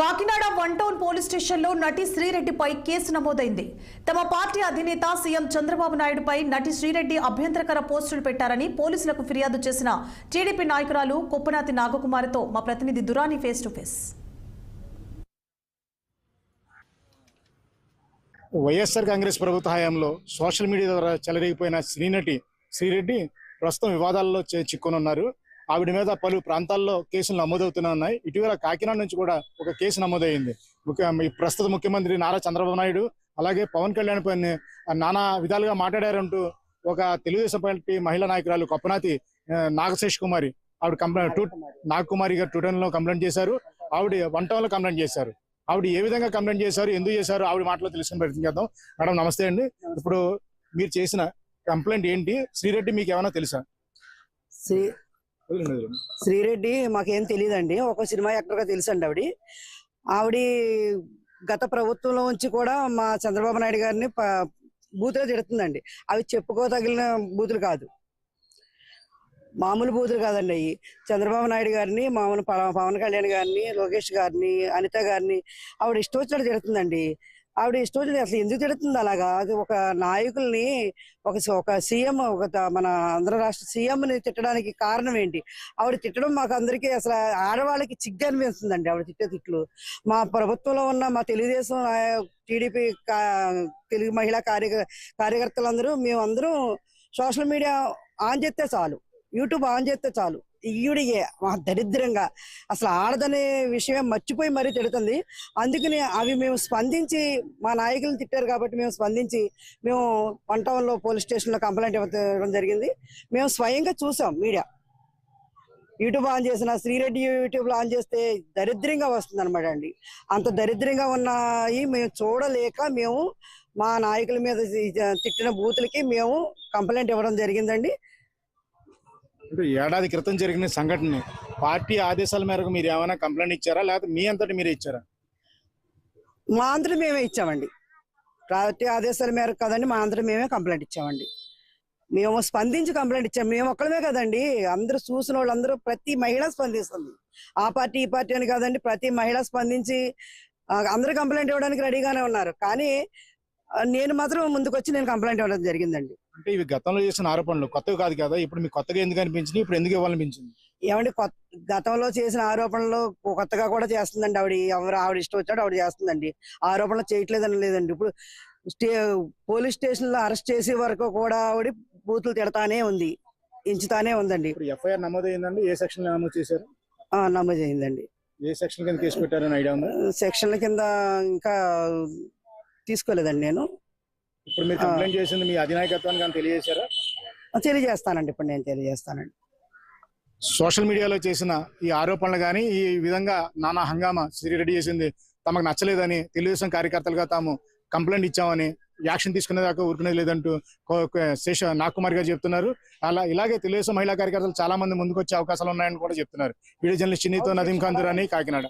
Kakinada one town police స్టేషన్లో నటి శ్రీరెడ్డిపై case నమోదైంది. తమ పార్టీ అధినేత సీఎం చంద్రబాబు నాయుడుపై నటి శ్రీరెడ్డి అభ్యంతరకర పోస్టులు పెట్టారని పోలీసులకు ఫిర్యాదు చేసిన టీడీపీ నాయకురాలు కొప్పనాతి నాగకుమారితో మా ప్రతినిధి Durani face to face. YSR Congress ప్రభుత్వ హయాంలో సోషల్ మీడియా ద్వారా చెలరేగిపోయిన శ్రీరెడ్డి ప్రస్తుతం వివాదాల్లో చిక్కునున్నారు. ఆవిడ మీద పలు ప్రాంతాల్లో కేసులు నమోదవుతూనే ఉన్నాయి. ఇటీవల కాకినాడ నుంచి కూడా ఒక కేసు నమోదైంది. ప్రస్తుత ముఖ్యమంత్రి నారా చంద్రబాబు నాయుడు అలాగే పవన్ కళ్యాణ్ పై నానా విధాలుగా మాట్లాడారంటూ ఒక తెలుగుదేశం పార్టీ మహిళా నాయకురాలు కొప్పనాతి నాగశేష్ ఆవిడ నాగకుమారి గారు ట్విట్టర్ లో కంప్లైంట్ చేశారు. ఆవిడ వన్ టౌన్ లో కంప్లైంట్ చేశారు. ఆవిడ ఏ విధంగా కంప్లైంట్ చేశారు, ఎందుకు చేశారు, ఆవిడ మాటలో తెలుసుకుని ప్రయత్నం చేద్దాం. మేడం నమస్తే అండి. ఇప్పుడు మీరు చేసిన కంప్లైంట్ ఏంటి? శ్రీరెడ్డి మీకు ఏమైనా తెలుసా? శ్రీరెడ్డి మాకేం తెలియదండి. ఒక సినిమా యాక్టర్ గా తెలుసండి. ఆవిడ గత ప్రభుత్వంలో ఉంచి కూడా మా చంద్రబాబు నాయుడు గారిని బూతులు తిడుతుందండి. అవి చెప్పుకోదగిన బూతులు కాదు, మామూలు బూతులు కాదండి. అవి చంద్రబాబు నాయుడు గారిని, మామూలు పవన్ కళ్యాణ్ గారిని, లోకేష్ గారిని, అనిత గారిని ఆవిడ ఇష్టం వచ్చినట్టు తిడుతుందండి. ఆవిడ ఇష్టం వచ్చినట్టు అసలు ఎందుకు తిడుతుంది అలాగా? అది ఒక నాయకుల్ని, ఒక సీఎం, మన ఆంధ్ర రాష్ట్ర సీఎంని తిట్టడానికి కారణం ఏంటి? ఆవిడ తిట్టడం మాకు అందరికీ అసలు ఆడవాళ్ళకి సిగ్గు అనిపిస్తుందండి. ఆవిడ తిట్టే తిట్లు మా ప్రభుత్వంలో ఉన్న మా తెలుగుదేశం టీడీపీ తెలుగు మహిళా కార్యకర్తలందరూ మేమందరం సోషల్ మీడియా ఆన్ చేస్తే చాలు, యూట్యూబ్ ఆన్ చేస్తే చాలు, ఈవిడియే దరిద్రంగా అసలు ఆడదనే విషయం మర్చిపోయి మరీ తిడుతుంది. అందుకని అవి మేము స్పందించి, మా నాయకులను తిట్టారు కాబట్టి మేము స్పందించి మేము వన్ టౌన్లో పోలీస్ స్టేషన్లో కంప్లైంట్ ఇవ్వడం జరిగింది. మేము స్వయంగా చూసాం. మీడియా యూట్యూబ్ ఆన్ చేసిన, శ్రీరెడ్డి యూట్యూబ్లో ఆన్ చేస్తే దరిద్రంగా వస్తుంది అనమాట అండి. అంత దరిద్రంగా ఉన్నాయి మేము చూడలేక మేము మా నాయకుల మీద తిట్టిన బూతులకి మేము కంప్లైంట్ ఇవ్వడం జరిగిందండి. ఏడాది క్రితం జరిగిన సంఘటన పార్టీ ఆదేశాల మేరకు మీరు ఏమైనా కంప్లైంట్ ఇచ్చారా, లేకపోతే మీ అంతటి మీరే ఇచ్చారా? మా అందరూ మేమే ఇచ్చామండి. పార్టీ ఆదేశాల మేరకు కదండి, మా అందరూ మేమే కంప్లైంట్ ఇచ్చామండి. మేము స్పందించి కంప్లైంట్ ఇచ్చాము. మేము ఒక్కడమే కదండి, అందరూ చూసిన వాళ్ళందరూ, ప్రతి మహిళ స్పందిస్తుంది. ఆ పార్టీ ఈ పార్టీ అని కాదండి, ప్రతి మహిళ స్పందించి అందరూ కంప్లైంట్ ఇవ్వడానికి రెడీగానే ఉన్నారు. కానీ నేను మాత్రం ముందుకొచ్చి నేను కంప్లైంట్ ఇవ్వడం జరిగిందండి. అంటే ఇవి గతంలో చేసిన ఆరోపణలు కొత్తవి కాదు కదా, ఇప్పుడు మీకు కొత్తగా ఎందుకు అనిపించింది, ఇప్పుడు ఎందుకు ఇవ్వాలనిపించింది? ఏమండి, గతంలో చేసిన ఆరోపణలు కొత్తగా కూడా చేస్తుందండి ఆవిడ ఇష్టం వచ్చాడు ఆవిడ చేస్తుందండి. ఆరోపణలు చేయట్లేదని లేదండి. ఇప్పుడు పోలీస్ స్టేషన్ లో అరెస్ట్ చేసే వరకు కూడా ఆవిడ బూతులు తిడతానే ఉంది, ఎంచుతానే ఉందండి. ఎఫ్ఐఆర్ నమోదు అయిందండి. ఏ సెక్షన్ నమోదు చేశారు? నమోదు అయిందండి. ఏ సెక్షన్ కింద కేసు పెట్టారని ఐడియా ఉందా? సెక్షన్ల కింద ఇంకా తీసుకోలేదండి నేను. ఇప్పుడు మీరు కంప్లైంట్ చేసింది మీ అధినాయకత్వానికి తెలియజేశారా? తెలియజేస్తానండి. ఇప్పుడు నేను తెలియజేస్తానండి. సోషల్ మీడియాలో చేసిన ఈ ఆరోపణలు కానీ, ఈ విధంగా నానా హంగామా శ్రీరెడ్డి చేసింది తమకు నచ్చలేదని, తెలుగుదేశం కార్యకర్తలుగా తాము కంప్లైంట్ ఇచ్చామని, యాక్షన్ తీసుకునేదాకా ఊరుకునేది లేదంటూ నాగకుమారి గారు చెప్తున్నారు. ఇలాగే తెలుగుదేశం మహిళా కార్యకర్తలు చాలా మంది ముందుకు వచ్చే అవకాశాలు ఉన్నాయని కూడా చెప్తున్నారు. వీడియో జర్నలిస్ట్ చిన్నీతో నదీం ఖాన్ దురాని, కాకినాడ.